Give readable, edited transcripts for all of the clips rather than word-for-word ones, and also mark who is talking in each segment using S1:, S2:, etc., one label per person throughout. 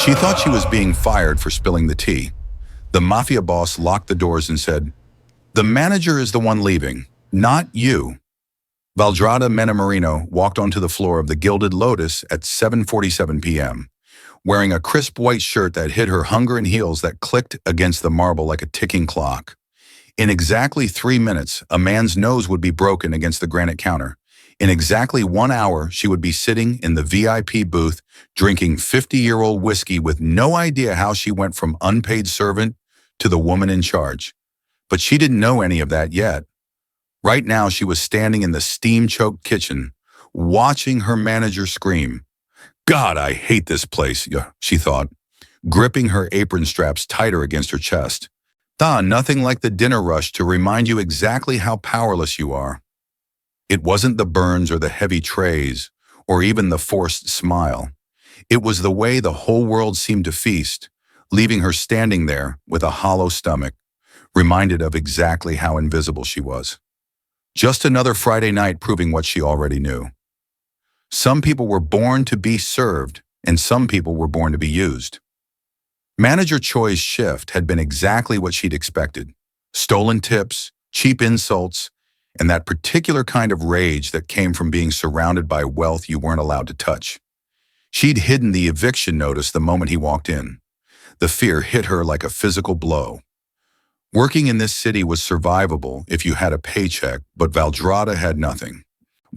S1: She thought she was being fired for spilling the tea. The Mafia boss locked the doors and said, "The manager is the one leaving, not you." Valdrada Menamarino walked onto the floor of the Gilded Lotus at 7:47 p.m., wearing a crisp white shirt that hid her hunger and heels that clicked against the marble like a ticking clock. In exactly 3 minutes, a man's nose would be broken against the granite counter. In exactly 1 hour, she would be sitting in the VIP booth, drinking 50-year-old whiskey with no idea how she went from unpaid servant to the woman in charge. But she didn't know any of that yet. Right now, she was standing in the steam-choked kitchen, watching her manager scream. "God, I hate this place," she thought, gripping her apron straps tighter against her chest. Nothing like the dinner rush to remind you exactly how powerless you are. It wasn't the burns or the heavy trays, or even the forced smile. It was the way the whole world seemed to feast, leaving her standing there with a hollow stomach, reminded of exactly how invisible she was. Just another Friday night proving what she already knew. Some people were born to be served, and some people were born to be used. Manager Choi's shift had been exactly what she'd expected. Stolen tips, cheap insults, and that particular kind of rage that came from being surrounded by wealth you weren't allowed to touch. She'd hidden the eviction notice the moment he walked in. The fear hit her like a physical blow. Working in this city was survivable if you had a paycheck, but Valdrada had nothing.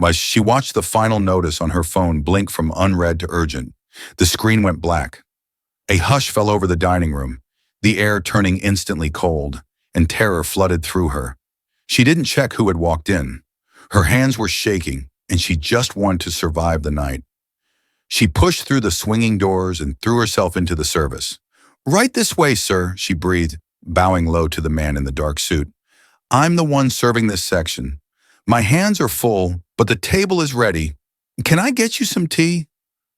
S1: As she watched the final notice on her phone blink from unread to urgent, the screen went black. A hush fell over the dining room, the air turning instantly cold, and terror flooded through her. She didn't check who had walked in. Her hands were shaking, and she just wanted to survive the night. She pushed through the swinging doors and threw herself into the service. "Right this way, sir," she breathed, bowing low to the man in the dark suit. "I'm the one serving this section. My hands are full, but the table is ready. Can I get you some tea?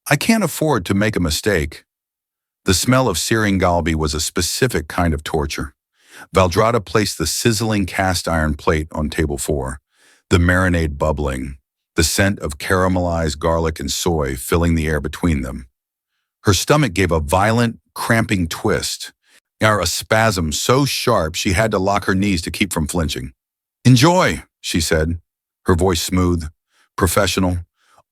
S1: I can't afford to make a mistake." The smell of searing galbi was a specific kind of torture. Valdrada placed the sizzling cast iron plate on table 4, the marinade bubbling, the scent of caramelized garlic and soy filling the air between them. Her stomach gave a violent, cramping twist, or a spasm so sharp she had to lock her knees to keep from flinching. "Enjoy," she said, her voice smooth, professional,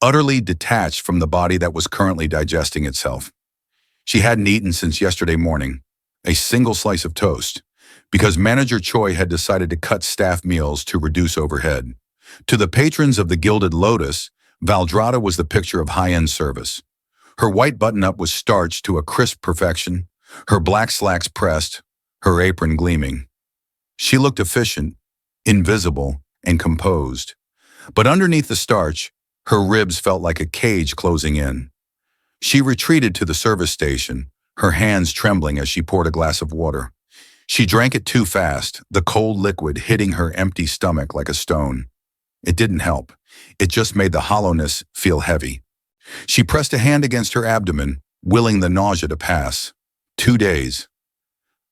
S1: utterly detached from the body that was currently digesting itself. She hadn't eaten since yesterday morning, a single slice of toast, because Manager Choi had decided to cut staff meals to reduce overhead. To the patrons of the Gilded Lotus, Valdrada was the picture of high-end service. Her white button-up was starched to a crisp perfection, her black slacks pressed, her apron gleaming. She looked efficient, invisible, and composed. But underneath the starch, her ribs felt like a cage closing in. She retreated to the service station, her hands trembling as she poured a glass of water. She drank it too fast, the cold liquid hitting her empty stomach like a stone. It didn't help. It just made the hollowness feel heavy. She pressed a hand against her abdomen, willing the nausea to pass. 2 days.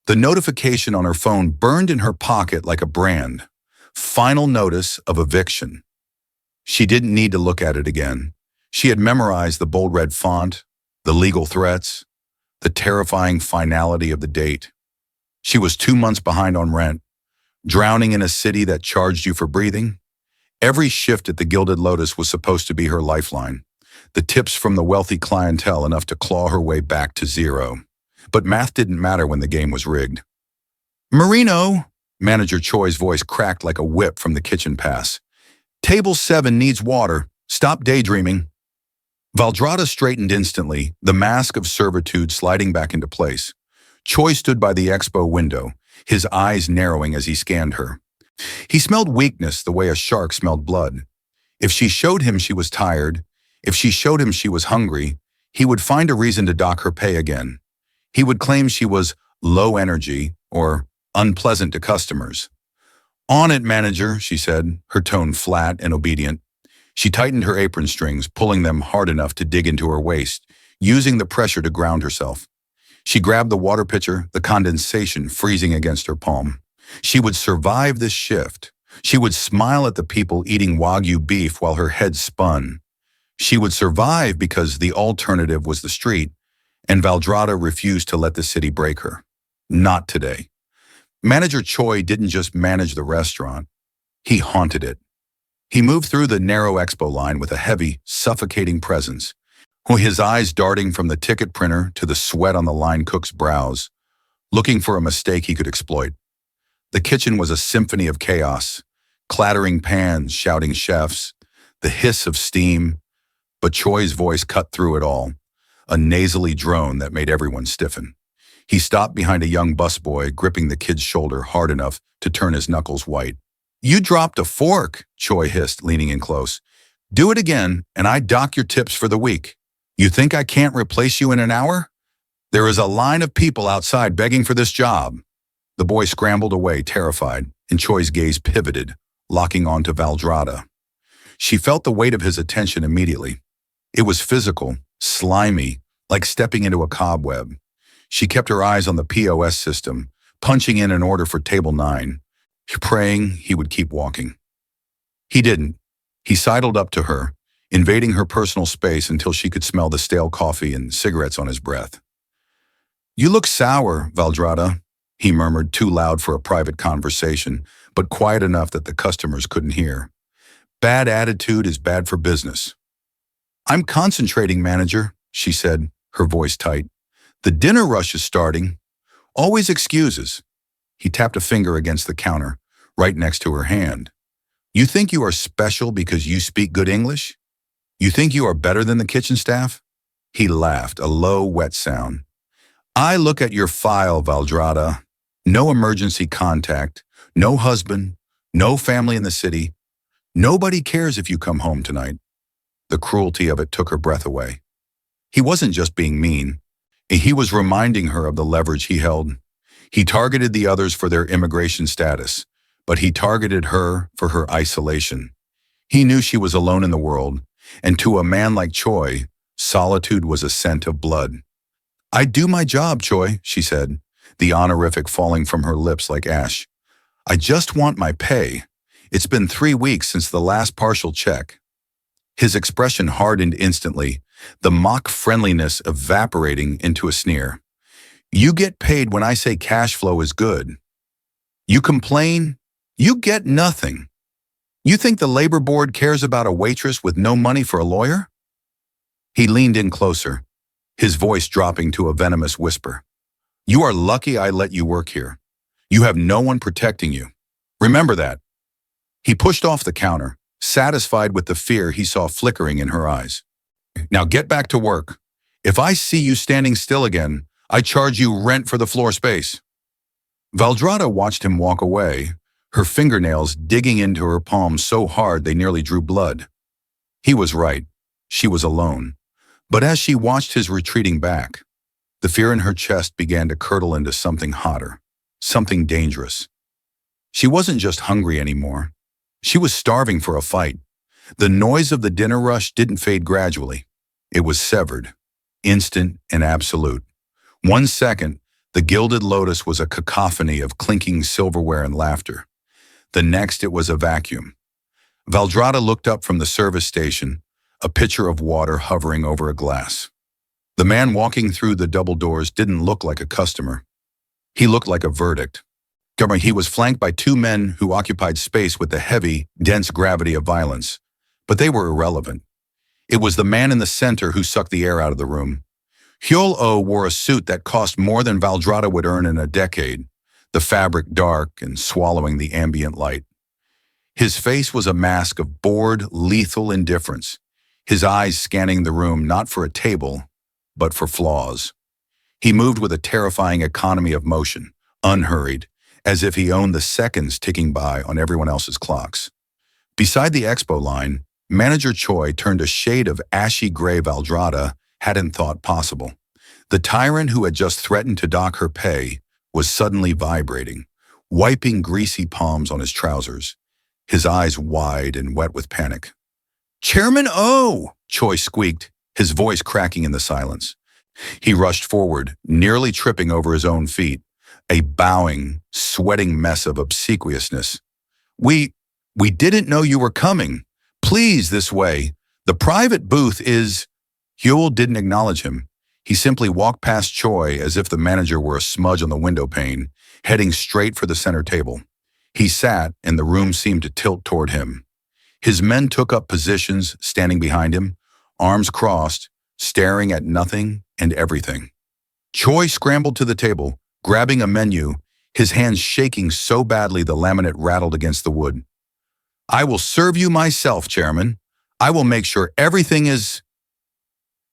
S1: The notification on her phone burned in her pocket like a brand. Final notice of eviction. She didn't need to look at it again. She had memorized the bold red font, the legal threats, the terrifying finality of the date. She was 2 months behind on rent, drowning in a city that charged you for breathing. Every shift at the Gilded Lotus was supposed to be her lifeline, the tips from the wealthy clientele enough to claw her way back to zero. But math didn't matter when the game was rigged. "Marino," Manager Choi's voice cracked like a whip from the kitchen pass. "Table 7 needs water. Stop daydreaming." Valdrada straightened instantly, the mask of servitude sliding back into place. Choi stood by the expo window, his eyes narrowing as he scanned her. He smelled weakness the way a shark smelled blood. If she showed him she was tired, if she showed him she was hungry, he would find a reason to dock her pay again. He would claim she was low energy or unpleasant to customers. "On it, manager," she said, her tone flat and obedient. She tightened her apron strings, pulling them hard enough to dig into her waist, using the pressure to ground herself. She grabbed the water pitcher, the condensation freezing against her palm. She would survive this shift. She would smile at the people eating Wagyu beef while her head spun. She would survive because the alternative was the street, And Valdrada refused to let the city break her. Not today. Manager Choi didn't just manage the restaurant, he haunted it. He moved through the narrow expo line with a heavy, suffocating presence, his eyes darting from the ticket printer to the sweat on the line cook's brows, looking for a mistake he could exploit. The kitchen was a symphony of chaos, clattering pans, shouting chefs, the hiss of steam, but Choi's voice cut through it all, a nasally drone that made everyone stiffen. He stopped behind a young busboy, gripping the kid's shoulder hard enough to turn his knuckles white. "You dropped a fork," Choi hissed, leaning in close. "Do it again, and I dock your tips for the week. You think I can't replace you in an hour? There is a line of people outside begging for this job." The boy scrambled away, terrified, and Choi's gaze pivoted, locking onto Valdrada. She felt the weight of his attention immediately. It was physical, slimy, like stepping into a cobweb. She kept her eyes on the POS system, punching in an order for table 9, praying he would keep walking. He didn't. He sidled up to her, invading her personal space until she could smell the stale coffee and cigarettes on his breath. "You look sour, Valdrada," he murmured, too loud for a private conversation, but quiet enough that the customers couldn't hear. "Bad attitude is bad for business." "I'm concentrating, manager," she said, her voice tight. "The dinner rush is starting. Always excuses." He tapped a finger against the counter, right next to her hand. "You think you are special because you speak good English? You think you are better than the kitchen staff?" He laughed, a low, wet sound. "I look at your file, Valdrada. No emergency contact, no husband, no family in the city. Nobody cares if you come home tonight." The cruelty of it took her breath away. He wasn't just being mean. He was reminding her of the leverage he held. He targeted the others for their immigration status, but he targeted her for her isolation. He knew she was alone in the world, and to a man like Choi, solitude was a scent of blood. "I do my job, Choi," she said, the honorific falling from her lips like ash. "I just want my pay. It's been 3 weeks since the last partial check." His expression hardened instantly, the mock friendliness evaporating into a sneer. "You get paid when I say cash flow is good. You complain, you get nothing. You think the labor board cares about a waitress with no money for a lawyer?" He leaned in closer, his voice dropping to a venomous whisper. "You are lucky I let you work here. You have no one protecting you. Remember that." He pushed off the counter, satisfied with the fear he saw flickering in her eyes. "Now get back to work. If I see you standing still again, I charge you rent for the floor space." Valdrada watched him walk away, her fingernails digging into her palms so hard they nearly drew blood. He was right. She was alone. But as she watched his retreating back, the fear in her chest began to curdle into something hotter, something dangerous. She wasn't just hungry anymore. She was starving for a fight. The noise of the dinner rush didn't fade gradually. It was severed, instant and absolute. 1 second, the Gilded Lotus was a cacophony of clinking silverware and laughter. The next, it was a vacuum. Valdrada looked up from the service station, a pitcher of water hovering over a glass. The man walking through the double doors didn't look like a customer. He looked like a verdict. He was flanked by 2 men who occupied space with the heavy, dense gravity of violence, but they were irrelevant. It was the man in the center who sucked the air out of the room. Hyol-oh wore a suit that cost more than Valdrada would earn in a decade, the fabric dark and swallowing the ambient light. His face was a mask of bored, lethal indifference, his eyes scanning the room not for a table, but for flaws. He moved with a terrifying economy of motion, unhurried, as if he owned the seconds ticking by on everyone else's clocks. Beside the expo line, Manager Choi turned a shade of ashy gray Valdrada hadn't thought possible. The tyrant who had just threatened to dock her pay was suddenly vibrating, wiping greasy palms on his trousers, his eyes wide and wet with panic. "Chairman O!" Choi squeaked, his voice cracking in the silence. He rushed forward, nearly tripping over his own feet, a bowing, sweating mess of obsequiousness. We didn't know you were coming. Please, this way. The private booth is..." Huel didn't acknowledge him. He simply walked past Choi as if the manager were a smudge on the window pane, heading straight for the center table. He sat, and the room seemed to tilt toward him. His men took up positions, standing behind him, arms crossed, staring at nothing and everything. Choi scrambled to the table, grabbing a menu, his hands shaking so badly the laminate rattled against the wood. "I will serve you myself, Chairman. I will make sure everything is—"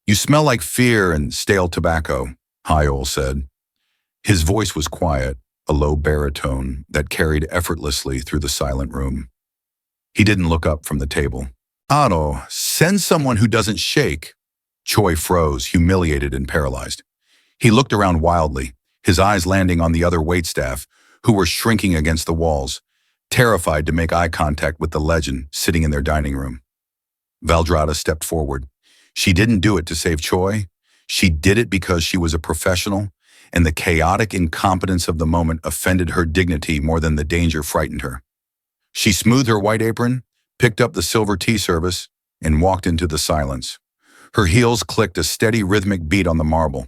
S1: "You smell like fear and stale tobacco," Hyol said. His voice was quiet, a low baritone that carried effortlessly through the silent room. He didn't look up from the table. "Ano, send someone who doesn't shake." Choi froze, humiliated and paralyzed. He looked around wildly, his eyes landing on the other waitstaff, who were shrinking against the walls, terrified to make eye contact with the legend sitting in their dining room. Valdrada stepped forward. She didn't do it to save Choi. She did it because she was a professional, and the chaotic incompetence of the moment offended her dignity more than the danger frightened her. She smoothed her white apron, picked up the silver tea service, and walked into the silence. Her heels clicked a steady rhythmic beat on the marble.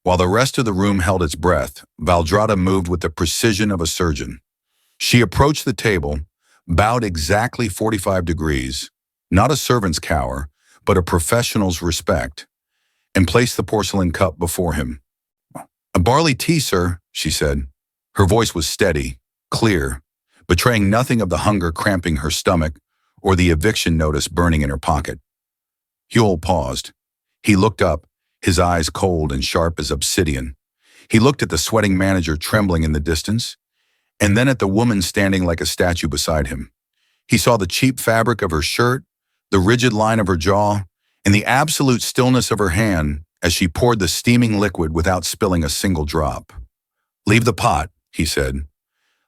S1: While the rest of the room held its breath, Valdrada moved with the precision of a surgeon. She approached the table, bowed exactly 45 degrees, not a servant's cower, but a professional's respect, and placed the porcelain cup before him. "A barley tea, sir," she said. Her voice was steady, clear, betraying nothing of the hunger cramping her stomach or the eviction notice burning in her pocket. Hyol paused. He looked up, his eyes cold and sharp as obsidian. He looked at the sweating manager trembling in the distance, and then at the woman standing like a statue beside him. He saw the cheap fabric of her shirt, the rigid line of her jaw, and the absolute stillness of her hand as she poured the steaming liquid without spilling a single drop. "Leave the pot," he said.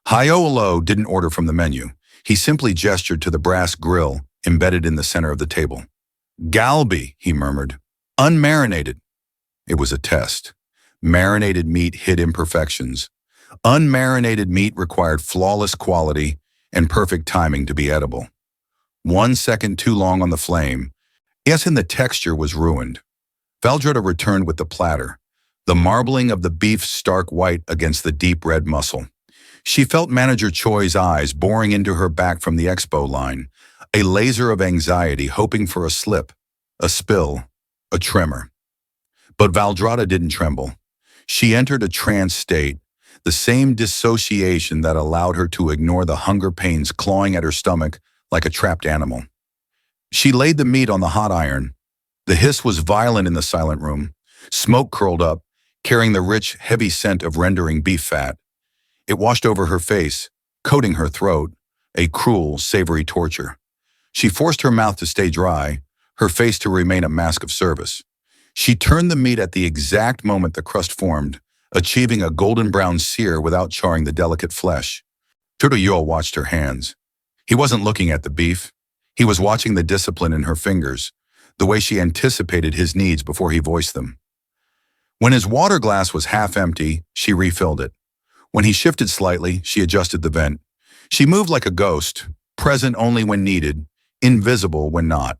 S1: Hyolo didn't order from the menu. He simply gestured to the brass grill embedded in the center of the table. "Galbi," he murmured. "Unmarinated." It was a test. Marinated meat hid imperfections. Unmarinated meat required flawless quality and perfect timing to be edible. 1 second too long on the flame, yes, and the texture was ruined. Valdrada returned with the platter, the marbling of the beef stark white against the deep red muscle. She felt Manager Choi's eyes boring into her back from the expo line, a laser of anxiety hoping for a slip, a spill, a tremor. But Valdrada didn't tremble. She entered a trance state, the same dissociation that allowed her to ignore the hunger pains clawing at her stomach like a trapped animal. She laid the meat on the hot iron. The hiss was violent in the silent room. Smoke curled up, carrying the rich, heavy scent of rendering beef fat. It washed over her face, coating her throat, a cruel, savory torture. She forced her mouth to stay dry, her face to remain a mask of service. She turned the meat at the exact moment the crust formed, achieving a golden brown sear without charring the delicate flesh. Turuyol watched her hands. He wasn't looking at the beef. He was watching the discipline in her fingers, the way she anticipated his needs before he voiced them. When his water glass was half empty, she refilled it. When he shifted slightly, she adjusted the vent. She moved like a ghost, present only when needed, invisible when not.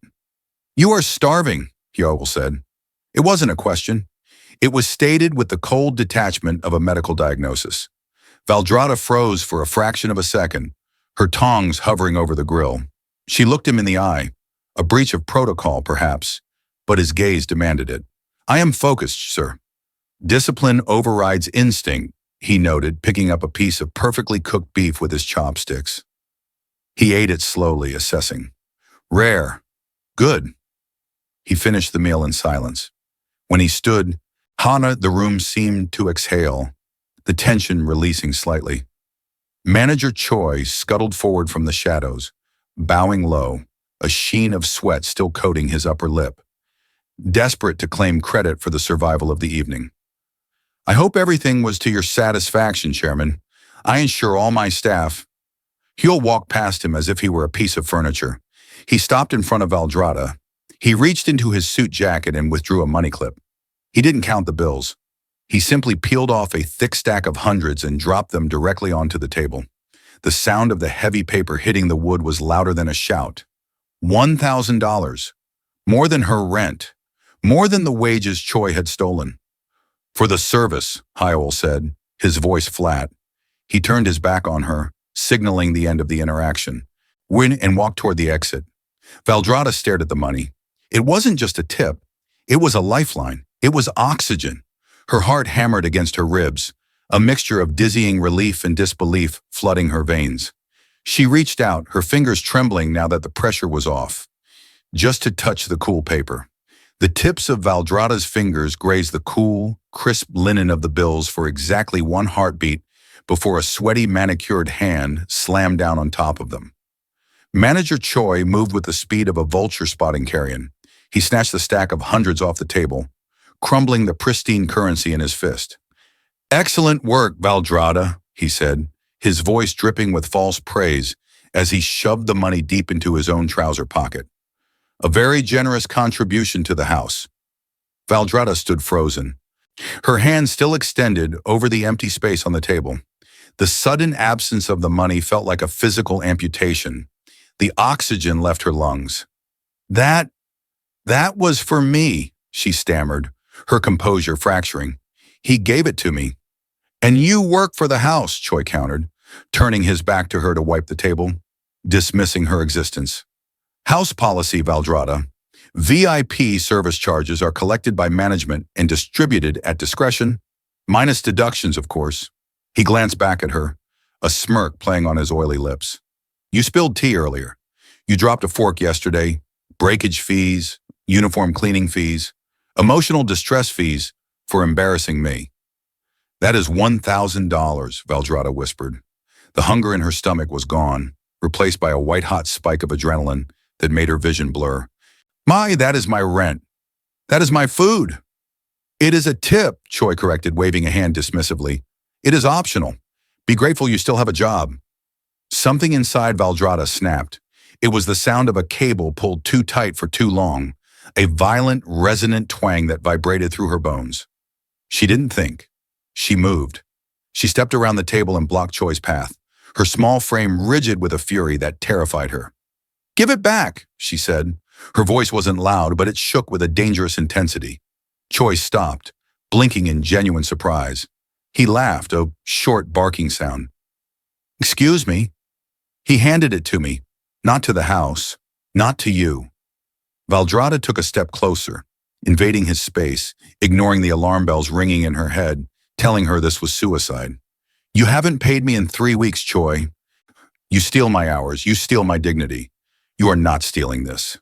S1: "You are starving," Hyol said. It wasn't a question. It was stated with the cold detachment of a medical diagnosis. Valdrada froze for a fraction of a second, her tongs hovering over the grill. She looked him in the eye, a breach of protocol perhaps, but his gaze demanded it. "I am focused, sir." "Discipline overrides instinct," he noted, picking up a piece of perfectly cooked beef with his chopsticks. He ate it slowly, assessing. "Rare. Good." He finished the meal in silence. When he stood, Hana, the room seemed to exhale, the tension releasing slightly. Manager Choi scuttled forward from the shadows, bowing low, a sheen of sweat still coating his upper lip, desperate to claim credit for the survival of the evening. "I hope everything was to your satisfaction, Chairman. I ensure all my staff—" Hyol walked past him as if he were a piece of furniture. He stopped in front of Valdrada. He reached into his suit jacket and withdrew a money clip. He didn't count the bills. He simply peeled off a thick stack of hundreds and dropped them directly onto the table. The sound of the heavy paper hitting the wood was louder than a shout. $1,000. More than her rent. More than the wages Choi had stolen. For the service, Hyoel said, his voice flat. He turned his back on her, signaling the end of the interaction. Win and walked toward the exit. Valdrada stared at the money. It wasn't just a tip. It was a lifeline. It was oxygen. Her heart hammered against her ribs, a mixture of dizzying relief and disbelief flooding her veins. She reached out, her fingers trembling now that the pressure was off, just to touch the cool paper. The tips of Valdrada's fingers grazed the cool, crisp linen of the bills for exactly one heartbeat before a sweaty, manicured hand slammed down on top of them. Manager Choi moved with the speed of a vulture spotting carrion. He snatched the stack of hundreds off the table, crumbling the pristine currency in his fist. "Excellent work, Valdrada," he said, his voice dripping with false praise as he shoved the money deep into his own trouser pocket. "A very generous contribution to the house." Valdrada stood frozen, her hand still extended over the empty space on the table. The sudden absence of the money felt like a physical amputation. The oxygen left her lungs. That was for me," she stammered, her composure fracturing. "He gave it to me." "And you work for the house," Choi countered, turning his back to her to wipe the table, dismissing her existence. "House policy, Valdrada. VIP service charges are collected by management and distributed at discretion, minus deductions, of course." He glanced back at her, a smirk playing on his oily lips. "You spilled tea earlier. You dropped a fork yesterday. Breakage fees, uniform cleaning fees, emotional distress fees for embarrassing me." "That is $1,000, Valdrada whispered. The hunger in her stomach was gone, replaced by a white-hot spike of adrenaline that made her vision blur. That is my rent. That is my food." "It is a tip," Choi corrected, waving a hand dismissively. "It is optional. Be grateful you still have a job." Something inside Valdrada snapped. It was the sound of a cable pulled too tight for too long, a violent, resonant twang that vibrated through her bones. She didn't think. She moved. She stepped around the table and blocked Choi's path, her small frame rigid with a fury that terrified her. "Give it back," she said. Her voice wasn't loud, but it shook with a dangerous intensity. Choi stopped, blinking in genuine surprise. He laughed, a short barking sound. "Excuse me." He handed it to me. "Not to the house. Not to you." Valdrada took a step closer, invading his space, ignoring the alarm bells ringing in her head, telling her this was suicide. "You haven't paid me in 3 weeks, Choi. You steal my hours. You steal my dignity. You are not stealing this."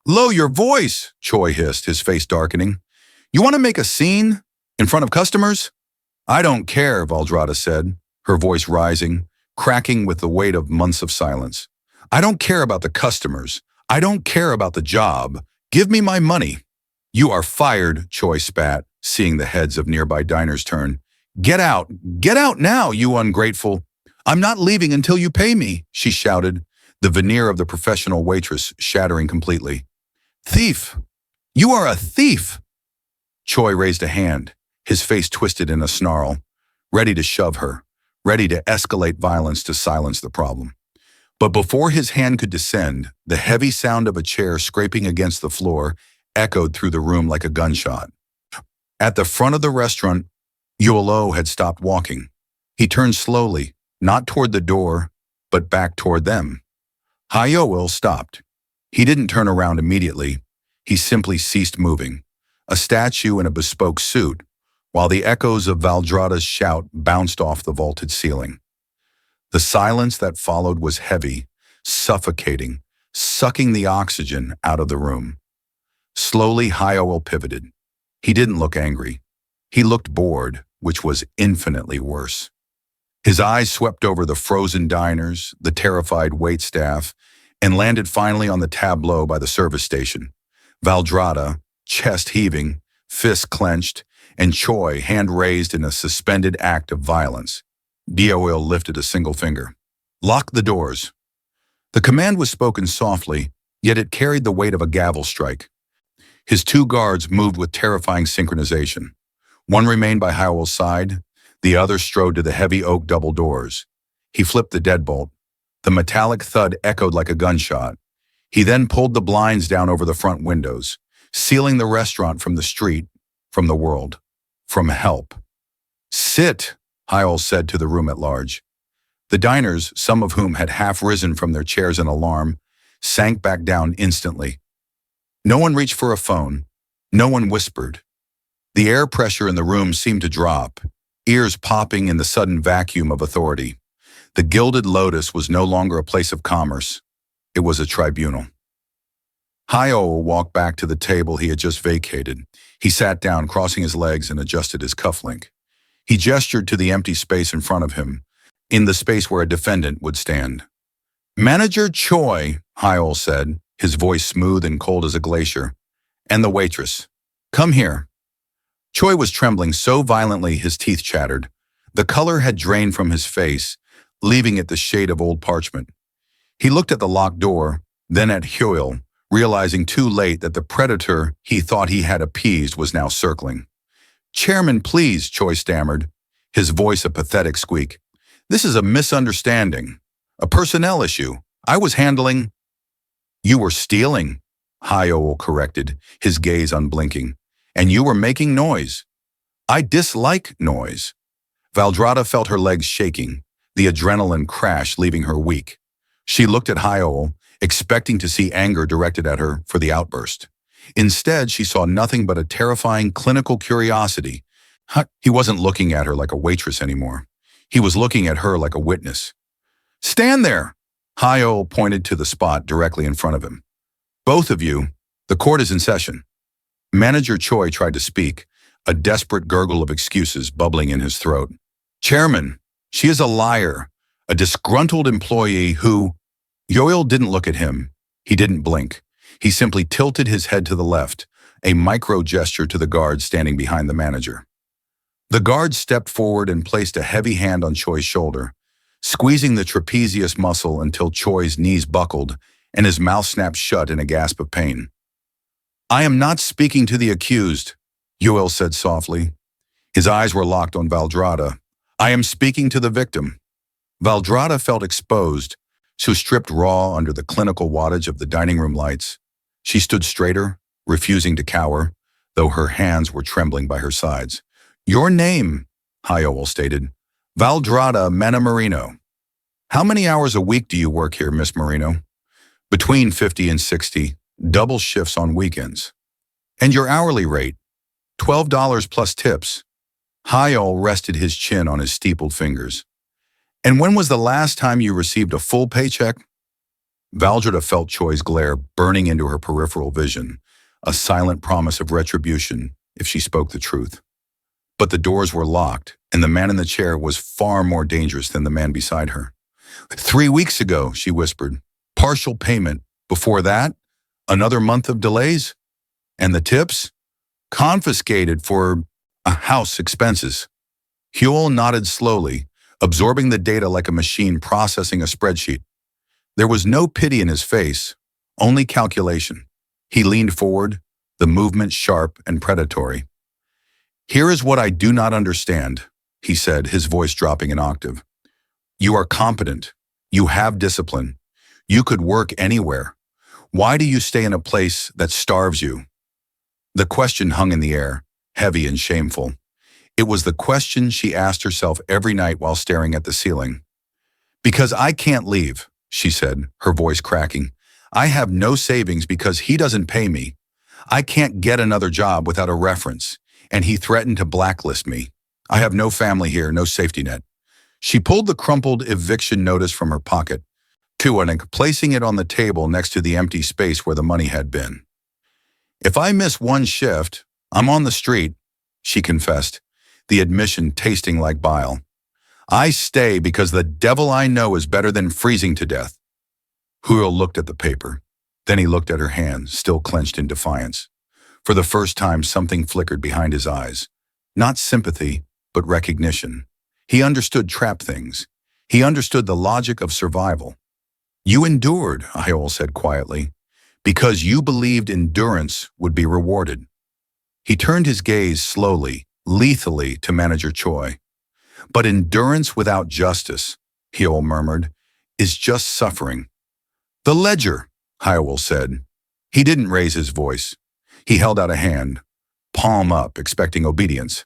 S1: "Lower your voice," Choi hissed, his face darkening. "You want to make a scene? In front of customers?" "I don't care," Valdrada said, her voice rising, cracking with the weight of months of silence. "I don't care about the customers. I don't care about the job. Give me my money." "You are fired," Choi spat, seeing the heads of nearby diners turn. Get out now, you ungrateful." "I'm not leaving until you pay me," she shouted, the veneer of the professional waitress shattering completely. "Thief! You are a thief!" Choi raised a hand, his face twisted in a snarl, ready to shove her, ready to escalate violence to silence the problem. But before his hand could descend, the heavy sound of a chair scraping against the floor echoed through the room like a gunshot. At the front of the restaurant, Yuelo had stopped walking. He turned slowly, not toward the door, but back toward them. Hyoel stopped. He didn't turn around immediately. He simply ceased moving, a statue in a bespoke suit, while the echoes of Valdrada's shout bounced off the vaulted ceiling. The silence that followed was heavy, suffocating, sucking the oxygen out of the room. Slowly, Hyoel pivoted. He didn't look angry. He looked bored, which was infinitely worse. His eyes swept over the frozen diners, the terrified waitstaff, and landed finally on the tableau by the service station. Valdrada, chest heaving, fists clenched, and Choi, hand raised in a suspended act of violence. Hyoel lifted a single finger. "Lock the doors." The command was spoken softly, yet it carried the weight of a gavel strike. His two guards moved with terrifying synchronization. One remained by Hyoel's side, the other strode to the heavy oak double doors. He flipped the deadbolt. The metallic thud echoed like a gunshot. He then pulled the blinds down over the front windows, sealing the restaurant from the street, from the world, from help. Sit, Hyle said to the room at large. The diners, some of whom had half risen from their chairs in alarm, sank back down instantly. No one reached for a phone. No one whispered. The air pressure in the room seemed to drop, ears popping in the sudden vacuum of authority. The Gilded Lotus was no longer a place of commerce. It was a tribunal. Hyle walked back to the table he had just vacated. He sat down, crossing his legs, and adjusted his cufflink. He gestured to the empty space in front of him, in the space where a defendant would stand. "Manager Choi," Hyle said, his voice smooth and cold as a glacier, "and the waitress. Come here." Choi was trembling so violently his teeth chattered. The color had drained from his face, leaving it the shade of old parchment. He looked at the locked door, then at Hyle, realizing too late that the predator he thought he had appeased was now circling. "Chairman, please," Choi stammered, his voice a pathetic squeak. "This is a misunderstanding, a personnel issue. I was handling—" "You were stealing," Hyle corrected, his gaze unblinking. "And you were making noise. I dislike noise." Valdrada felt her legs shaking, the adrenaline crash leaving her weak. She looked at Hyle, expecting to see anger directed at her for the outburst. Instead, she saw nothing but a terrifying clinical curiosity. He wasn't looking at her like a waitress anymore. He was looking at her like a witness. "Stand there!" Hyle pointed to the spot directly in front of him. "Both of you, the court is in session." Manager Choi tried to speak, a desperate gurgle of excuses bubbling in his throat. "Chairman, she is a liar, a disgruntled employee who—" Yoel didn't look at him. He didn't blink. He simply tilted his head to the left, a micro gesture to the guard standing behind the manager. The guard stepped forward and placed a heavy hand on Choi's shoulder, squeezing the trapezius muscle until Choi's knees buckled and his mouth snapped shut in a gasp of pain. "I am not speaking to the accused," Yoel said softly. His eyes were locked on Valdrada. "I am speaking to the victim." Valdrada felt exposed, so stripped raw under the clinical wattage of the dining room lights. She stood straighter, refusing to cower, though her hands were trembling by her sides. "Your name," Hyle stated. "Valdrada Marino. How many hours a week do you work here, Miss Marino?" "Between 50 and 60, double shifts on weekends." "And your hourly rate?" $12 plus tips." Hyle rested his chin on his steepled fingers. "And when was the last time you received a full paycheck?" Valdrada felt Choi's glare burning into her peripheral vision, a silent promise of retribution if she spoke the truth. But the doors were locked, and the man in the chair was far more dangerous than the man beside her. "3 weeks ago," she whispered. "Partial payment. Before that, another month of delays. And the tips? Confiscated for house expenses." Huel nodded slowly, absorbing the data like a machine processing a spreadsheet. There was no pity in his face, only calculation. He leaned forward, the movement sharp and predatory. "Here is what I do not understand," he said, his voice dropping an octave. "You are competent. You have discipline. You could work anywhere. Why do you stay in a place that starves you?" The question hung in the air, heavy and shameful. It was the question she asked herself every night while staring at the ceiling. "Because I can't leave," she said, her voice cracking. "I have no savings because he doesn't pay me. I can't get another job without a reference, and he threatened to blacklist me. I have no family here, no safety net." She pulled the crumpled eviction notice from her pocket, placing it on the table next to the empty space where the money had been. "If I miss one shift, I'm on the street," she confessed, the admission tasting like bile. "I stay because the devil I know is better than freezing to death." Huel looked at the paper. Then he looked at her hand, still clenched in defiance. For the first time, something flickered behind his eyes. Not sympathy, but recognition. He understood trap things. He understood the logic of survival. "You endured," Huel said quietly, "because you believed endurance would be rewarded." He turned his gaze slowly, lethally to Manager Choi. "But endurance without justice," Huel murmured, "is just suffering." "The ledger," Hywell said. He didn't raise his voice. He held out a hand, palm up, expecting obedience.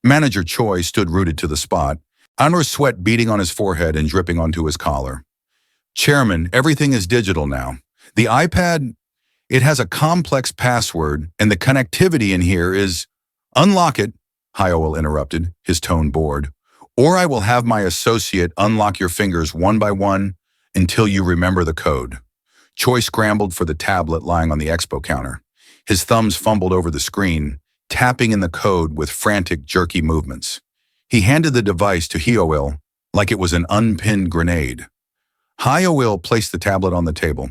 S1: Manager Choi stood rooted to the spot, Anwar's sweat beading on his forehead and dripping onto his collar. Chairman, everything is digital now. The iPad, it has a complex password, and the connectivity in here is... Unlock it, Hyoel interrupted, his tone bored. Or I will have my associate unlock your fingers one by one until you remember the code. Choi scrambled for the tablet lying on the expo counter. His thumbs fumbled over the screen, tapping in the code with frantic, jerky movements. He handed the device to Hyoel like it was an unpinned grenade. Hyoel placed the tablet on the table.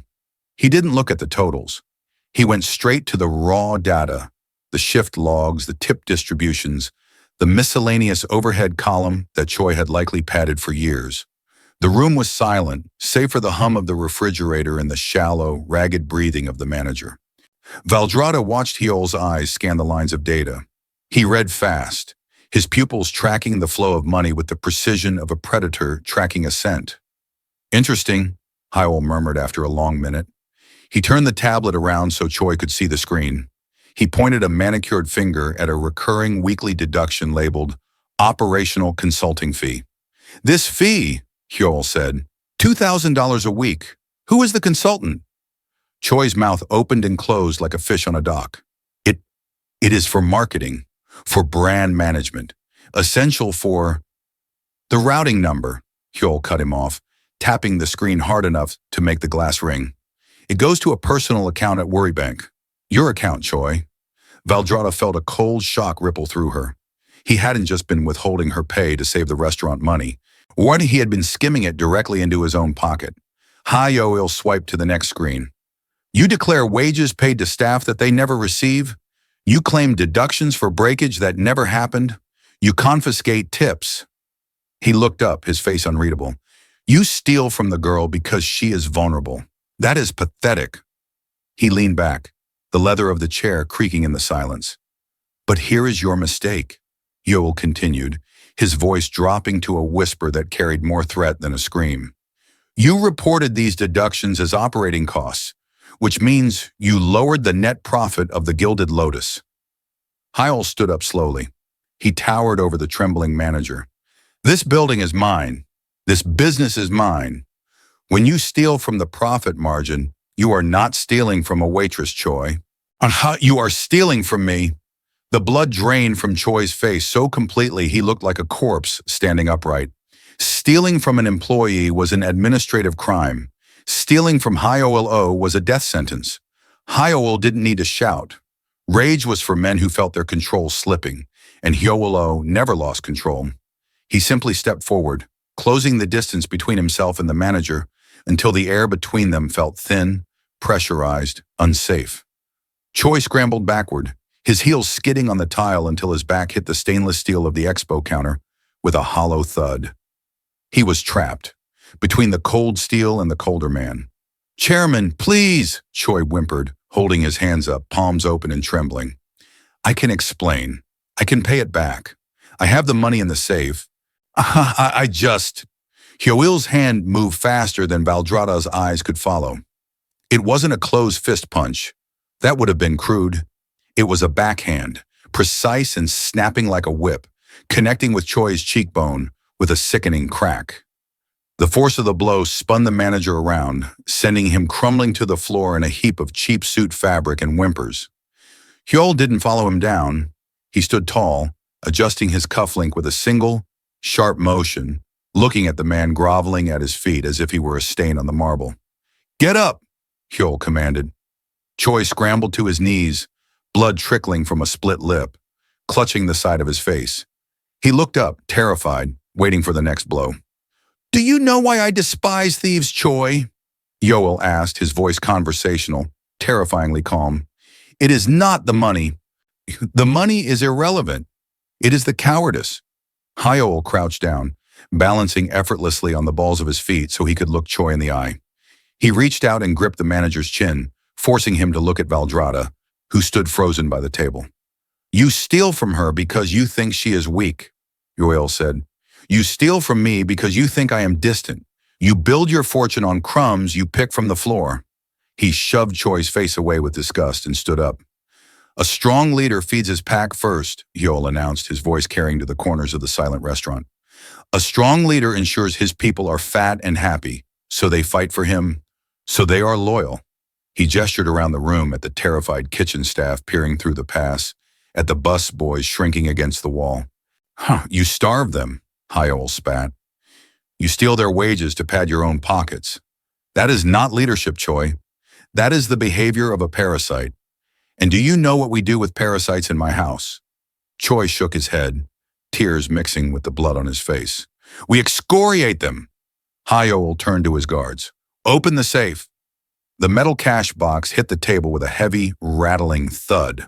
S1: He didn't look at the totals. He went straight to the raw data, the shift logs, the tip distributions, the miscellaneous overhead column that Choi had likely padded for years. The room was silent, save for the hum of the refrigerator and the shallow, ragged breathing of the manager. Valdrada watched Hyoel's eyes scan the lines of data. He read fast, his pupils tracking the flow of money with the precision of a predator tracking a scent. Interesting, Hyoel murmured after a long minute. He turned the tablet around so Choi could see the screen. He pointed a manicured finger at a recurring weekly deduction labeled Operational Consulting Fee. This fee, Hyoel said, $2,000 a week. Who is the consultant? Choi's mouth opened and closed like a fish on a dock. It is for marketing, for brand management, essential for... The routing number, Hyoel cut him off, tapping the screen hard enough to make the glass ring. It goes to a personal account at Worrybank. Your account, Choi. Valdrada felt a cold shock ripple through her. He hadn't just been withholding her pay to save the restaurant money. Or he had been skimming it directly into his own pocket. Hyoel swiped to the next screen. You declare wages paid to staff that they never receive. You claim deductions for breakage that never happened. You confiscate tips. He looked up, his face unreadable. You steal from the girl because she is vulnerable. That is pathetic. He leaned back, the leather of the chair creaking in the silence. But here is your mistake, Hyoel continued, his voice dropping to a whisper that carried more threat than a scream. You reported these deductions as operating costs, which means you lowered the net profit of the Gilded Lotus. Hyoel stood up slowly. He towered over the trembling manager. This building is mine. This business is mine. When you steal from the profit margin, you are not stealing from a waitress, Choi. You are stealing from me. The blood drained from Choi's face so completely he looked like a corpse standing upright. Stealing from an employee was an administrative crime. Stealing from Hyoel O was a death sentence. Hyoel didn't need to shout. Rage was for men who felt their control slipping, and Hyoel O never lost control. He simply stepped forward, closing the distance between himself and the manager until the air between them felt thin, pressurized, unsafe. Choi scrambled backward, his heels skidding on the tile until his back hit the stainless steel of the expo counter with a hollow thud. He was trapped, between the cold steel and the colder man. Chairman, please, Choi whimpered, holding his hands up, palms open and trembling. I can explain. I can pay it back. I have the money in the safe. Hyoel's hand moved faster than Valdrada's eyes could follow. It wasn't a closed fist punch. That would have been crude. It was a backhand, precise and snapping like a whip, connecting with Choi's cheekbone with a sickening crack. The force of the blow spun the manager around, sending him crumbling to the floor in a heap of cheap suit fabric and whimpers. Hyoel didn't follow him down. He stood tall, adjusting his cufflink with a single, sharp motion, looking at the man groveling at his feet as if he were a stain on the marble. Get up, Hyoel commanded. Choi scrambled to his knees, blood trickling from a split lip, clutching the side of his face. He looked up, terrified, waiting for the next blow. Do you know why I despise thieves, Choi? Hyoel asked, his voice conversational, terrifyingly calm. It is not the money. The money is irrelevant. It is the cowardice. Hyoel crouched down, balancing effortlessly on the balls of his feet so he could look Choi in the eye. He reached out and gripped the manager's chin, forcing him to look at Valdrada, who stood frozen by the table. You steal from her because you think she is weak, Hyoel said. You steal from me because you think I am distant. You build your fortune on crumbs you pick from the floor. He shoved Choi's face away with disgust and stood up. A strong leader feeds his pack first, Yoel announced, his voice carrying to the corners of the silent restaurant. A strong leader ensures his people are fat and happy, so they fight for him, so they are loyal. He gestured around the room at the terrified kitchen staff peering through the pass, at the bus boys shrinking against the wall. You starve them, Yoel spat. You steal their wages to pad your own pockets. That is not leadership, Choi. That is the behavior of a parasite. And do you know what we do with parasites in my house? Choi shook his head, tears mixing with the blood on his face. We excoriate them. Yoel turned to his guards. Open the safe. The metal cash box hit the table with a heavy, rattling thud.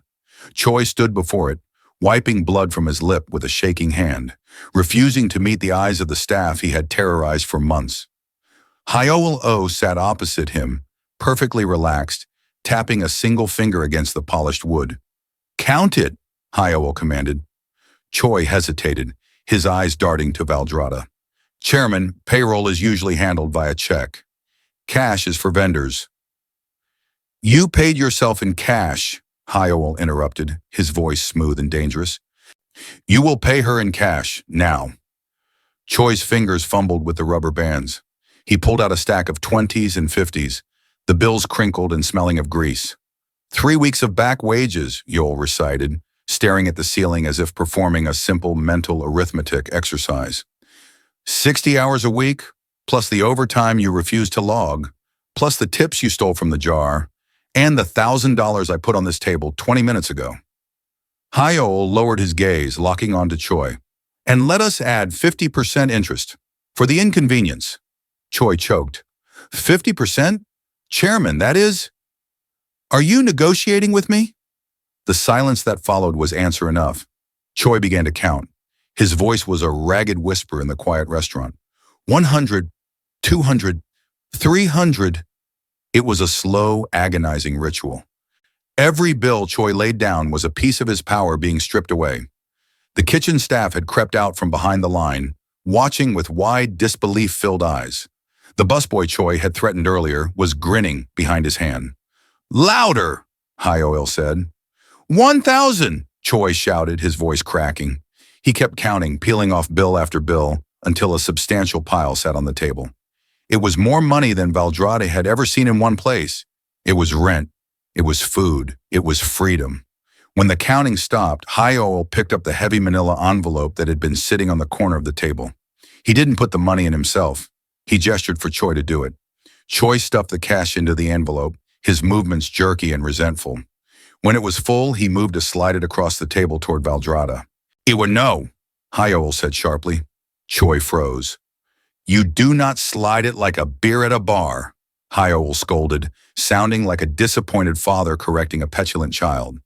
S1: Choi stood before it, wiping blood from his lip with a shaking hand, refusing to meet the eyes of the staff he had terrorized for months. Yoel O sat opposite him, perfectly relaxed, tapping a single finger against the polished wood. Count it, Yoel commanded. Choi hesitated, his eyes darting to Valdrada. Chairman, payroll is usually handled via check. Cash is for vendors. You paid yourself in cash, Yoel interrupted, his voice smooth and dangerous. You will pay her in cash, now. Choi's fingers fumbled with the rubber bands. He pulled out a stack of 20s and 50s, the bills crinkled and smelling of grease. 3 weeks of back wages, Yoel recited, staring at the ceiling as if performing a simple mental arithmetic exercise. 60 hours a week, plus the overtime you refused to log, plus the tips you stole from the jar, and the $1,000 I put on this table 20 minutes ago. Yoel lowered his gaze, locking onto Choi. And let us add 50% interest, for the inconvenience. Choi choked. 50%? Chairman, that is? Are you negotiating with me? The silence that followed was answer enough. Choi began to count. His voice was a ragged whisper in the quiet restaurant. 100, 200, 300. It was a slow, agonizing ritual. Every bill Choi laid down was a piece of his power being stripped away. The kitchen staff had crept out from behind the line, watching with wide, disbelief-filled eyes. The busboy Choi had threatened earlier was grinning behind his hand. Louder, Yoel said. 1,000, Choi shouted, his voice cracking. He kept counting, peeling off bill after bill, until a substantial pile sat on the table. It was more money than Valdrade had ever seen in one place. It was rent. It was food. It was freedom. When the counting stopped, Yoel picked up the heavy manila envelope that had been sitting on the corner of the table. He didn't put the money in himself. He gestured for Choi to do it. Choi stuffed the cash into the envelope, his movements jerky and resentful. When it was full, he moved to slide it across the table toward Valdrada. Iwa no, Yoel said sharply. Choi froze. You do not slide it like a beer at a bar, Yoel scolded, sounding like a disappointed father correcting a petulant child.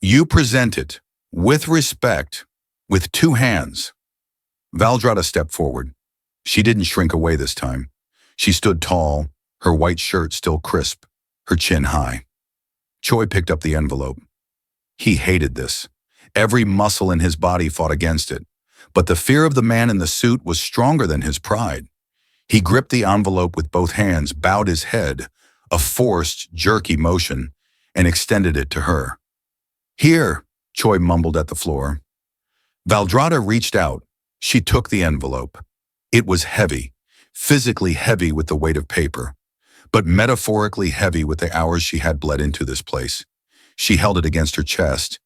S1: You present it, with respect, with 2 hands. Valdrada stepped forward. She didn't shrink away this time. She stood tall, her white shirt still crisp, her chin high. Choi picked up the envelope. He hated this. Every muscle in his body fought against it. But the fear of the man in the suit was stronger than his pride. He gripped the envelope with both hands, bowed his head, a forced, jerky motion, and extended it to her. Here, Choi mumbled at the floor. Valdrada reached out. She took the envelope. It was heavy, physically heavy with the weight of paper, but metaphorically heavy with the hours she had bled into this place. She held it against her chest,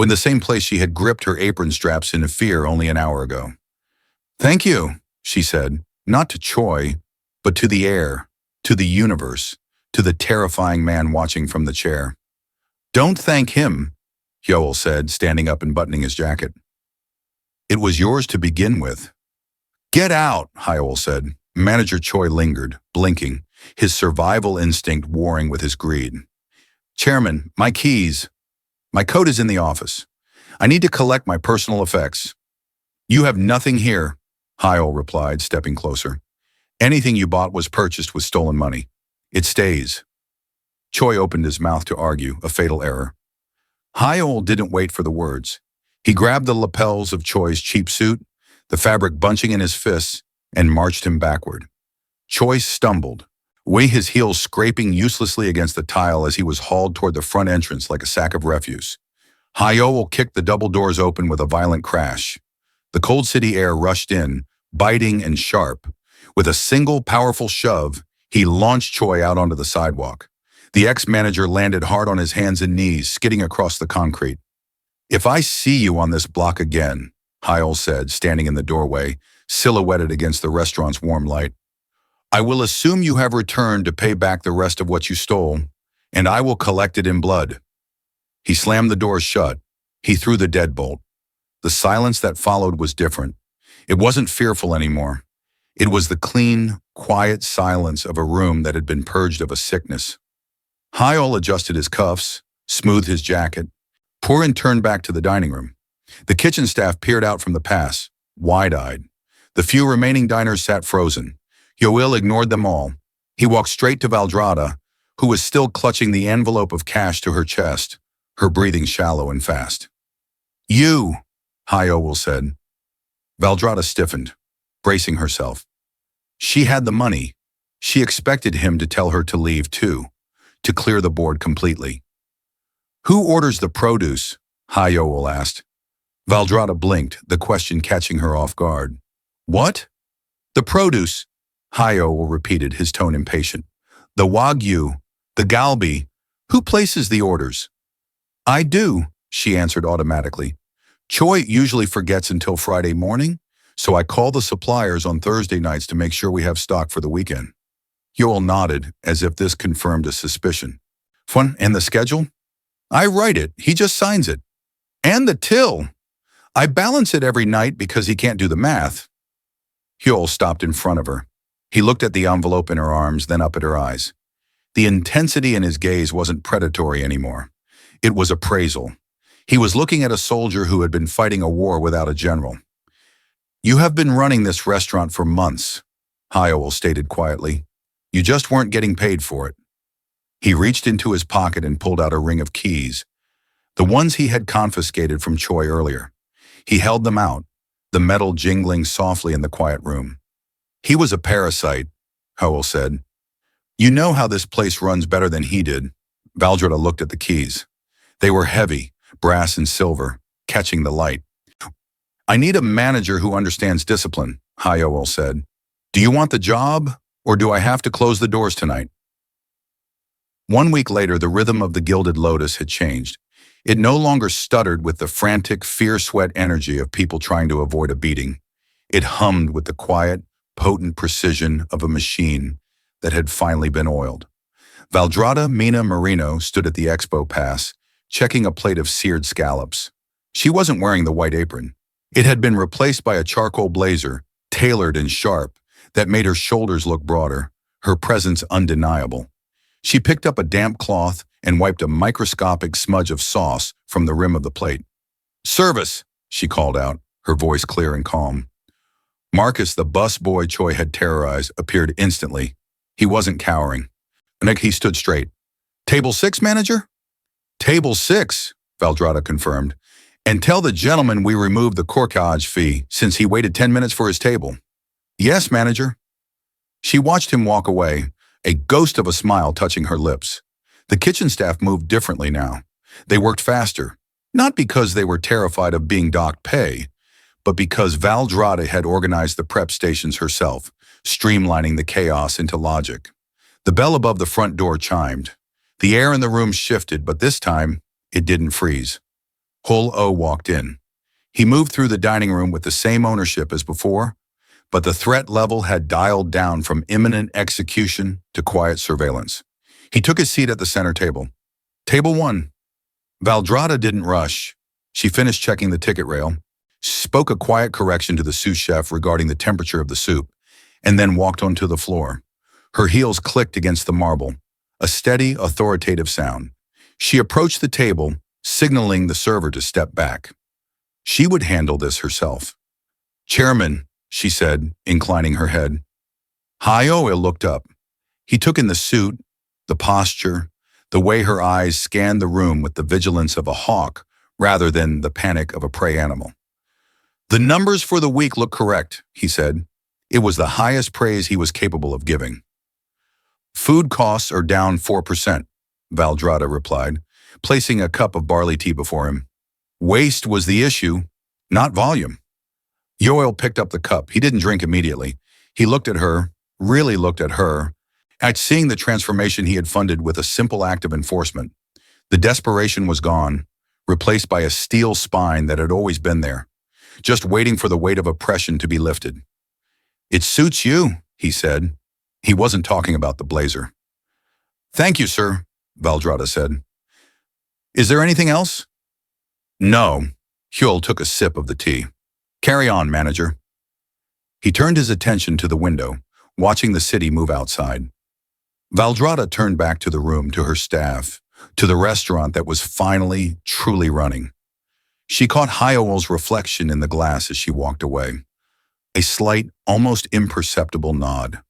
S1: in the same place she had gripped her apron straps in fear only an hour ago. Thank you, she said, not to Choi, but to the air, to the universe, to the terrifying man watching from the chair. Don't thank him, Yoel said, standing up and buttoning his jacket. It was yours to begin with. Get out, Yoel said. Manager Choi lingered, blinking, his survival instinct warring with his greed. Chairman, my keys. My coat is in the office. I need to collect my personal effects. You have nothing here, Yoel replied, stepping closer. Anything you bought was purchased with stolen money. It stays. Choi opened his mouth to argue, a fatal error. Yoel didn't wait for the words. He grabbed the lapels of Choi's cheap suit, the fabric bunching in his fists, and marched him backward. Choi stumbled, his heels scraping uselessly against the tile as he was hauled toward the front entrance like a sack of refuse. Hyoel kicked the double doors open with a violent crash. The cold city air rushed in, biting and sharp. With a single powerful shove, he launched Choi out onto the sidewalk. The ex-manager landed hard on his hands and knees, skidding across the concrete. "If I see you on this block again," Hyoel said, standing in the doorway, silhouetted against the restaurant's warm light, "I will assume you have returned to pay back the rest of what you stole, and I will collect it in blood." He slammed the doors shut. He threw the deadbolt. The silence that followed was different. It wasn't fearful anymore. It was the clean, quiet silence of a room that had been purged of a sickness. Hyoel adjusted his cuffs, smoothed his jacket. Purin turned back to the dining room. The kitchen staff peered out from the pass, wide-eyed. The few remaining diners sat frozen. Yoel ignored them all. He walked straight to Valdrada, who was still clutching the envelope of cash to her chest, her breathing shallow and fast. "You," Hyoel said. Valdrada stiffened, bracing herself. She had the money. She expected him to tell her to leave too, to clear the board completely. "Who orders the produce?" Hyoel asked. Valdrada blinked, the question catching her off guard. "What?" "The produce," Hyoel repeated, his tone impatient. "The Wagyu, the Galbi. Who places the orders?" "I do," she answered automatically. "Choi usually forgets until Friday morning, so I call the suppliers on Thursday nights to make sure we have stock for the weekend." Yoel nodded, as if this confirmed a suspicion. "Fun, and the schedule?" "I write it, he just signs it. And the till. I balance it every night because he can't do the math." Yoel stopped in front of her. He looked at the envelope in her arms, then up at her eyes. The intensity in his gaze wasn't predatory anymore. It was appraisal. He was looking at a soldier who had been fighting a war without a general. "You have been running this restaurant for months," Hyoel stated quietly. "You just weren't getting paid for it." He reached into his pocket and pulled out a ring of keys, the ones he had confiscated from Choi earlier. He held them out, the metal jingling softly in the quiet room. "He was a parasite," Hyoel said. "You know how this place runs better than he did." Valdrada looked at the keys. They were heavy, brass and silver, catching the light. "I need a manager who understands discipline," Hyoel said. "Do you want the job, or do I have to close the doors tonight?" 1 week later, the rhythm of the Gilded Lotus had changed. It no longer stuttered with the frantic, fear-sweat energy of people trying to avoid a beating. It hummed with the quiet, potent precision of a machine that had finally been oiled. Valdrada Mina Marino stood at the expo pass, checking a plate of seared scallops. She wasn't wearing the white apron. It had been replaced by a charcoal blazer, tailored and sharp, that made her shoulders look broader, her presence undeniable. She picked up a damp cloth and wiped a microscopic smudge of sauce from the rim of the plate. "Service," she called out, her voice clear and calm. Marcus, the bus boy Choi had terrorized, appeared instantly. He wasn't cowering. He stood straight. "Table 6, manager?" "Table 6, Valdrada confirmed. "And tell the gentleman we removed the corkage fee since he waited 10 minutes for his table." "Yes, manager." She watched him walk away, a ghost of a smile touching her lips. The kitchen staff moved differently now. They worked faster, not because they were terrified of being docked pay, but because Valdrada had organized the prep stations herself, streamlining the chaos into logic. The bell above the front door chimed. The air in the room shifted, but this time, it didn't freeze. Hul O walked in. He moved through the dining room with the same ownership as before, but the threat level had dialed down from imminent execution to quiet surveillance. He took his seat at the center table. "Table 1. Valdrada didn't rush. She finished checking the ticket rail, spoke a quiet correction to the sous chef regarding the temperature of the soup, and then walked onto the floor. Her heels clicked against the marble, a steady, authoritative sound. She approached the table, signaling the server to step back. She would handle this herself. "Chairman," she said, inclining her head. Hyoel looked up. He took in the suit, the posture, the way her eyes scanned the room with the vigilance of a hawk rather than the panic of a prey animal. "The numbers for the week look correct," he said. It was the highest praise he was capable of giving. "Food costs are down 4%, Valdrada replied, placing a cup of barley tea before him. Waste was the issue, not volume. Yoel picked up the cup. He didn't drink immediately. He looked at her, really looked at her, at seeing the transformation he had funded with a simple act of enforcement. The desperation was gone, replaced by a steel spine that had always been there, just waiting for the weight of oppression to be lifted. "It suits you," he said. He wasn't talking about the blazer. "Thank you, sir," Valdrada said. "Is there anything else?" "No." Huel took a sip of the tea. "Carry on, manager." He turned his attention to the window, watching the city move outside. Valdrada turned back to the room, to her staff, to the restaurant that was finally, truly running. She caught Hyoel's reflection in the glass as she walked away. A slight, almost imperceptible nod.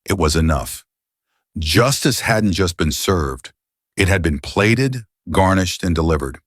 S1: It was enough. Justice hadn't just been served. It had been plated, garnished, and delivered.